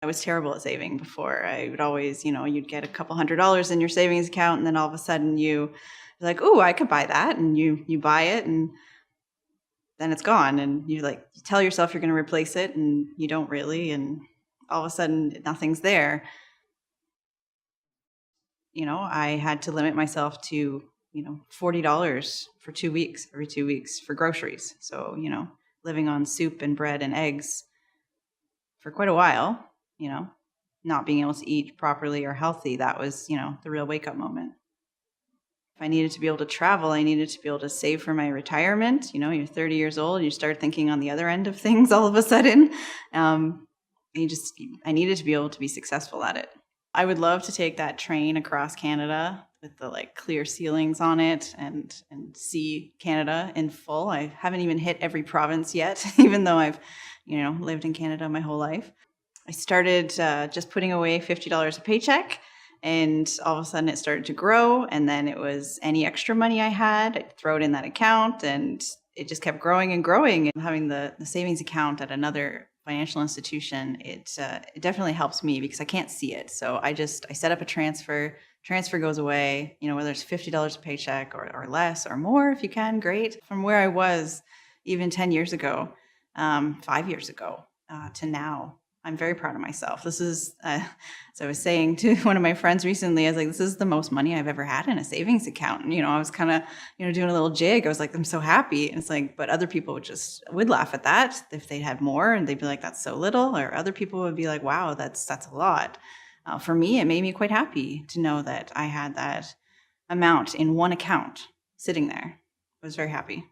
I was terrible at saving before. I would always, you'd get a couple $100 in your savings account, and then all of a sudden you're like, "Ooh, I could buy that," and you buy it, and then it's gone, and you tell yourself you're going to replace it, and you don't really, and all of a sudden nothing's there. I had to limit myself to, $40 for 2 weeks, every 2 weeks for groceries. So, living on soup and bread and eggs for quite a while, not being able to eat properly or healthy, that was, the real wake up moment. If I needed to be able to travel, I needed to be able to save for my retirement. You're 30 years old, you start thinking on the other end of things all of a sudden. I needed to be able to be successful at it. I would love to take that train across Canada with the clear ceilings on it and see Canada in full. I haven't even hit every province yet, even though I've, lived in Canada my whole life. I started just putting away $50 a paycheck, and all of a sudden it started to grow. And then it was any extra money I had, I'd throw it in that account, and it just kept growing and growing. And having the savings account at another financial institution, it definitely helps me because I can't see it. So I set up a transfer goes away, whether it's $50 a paycheck or less or more, if you can, great. From where I was even 10 years ago, 5 years ago, to now, I'm very proud of myself. This is, as I was saying to one of my friends recently, I was like, this is the most money I've ever had in a savings account. And, I was kind of, doing a little jig. I was like, I'm so happy. And it's like, but other people would laugh at that if they had more, and they'd be like, that's so little. Or other people would be like, wow, that's a lot. For me, it made me quite happy to know that I had that amount in one account sitting there. I was very happy.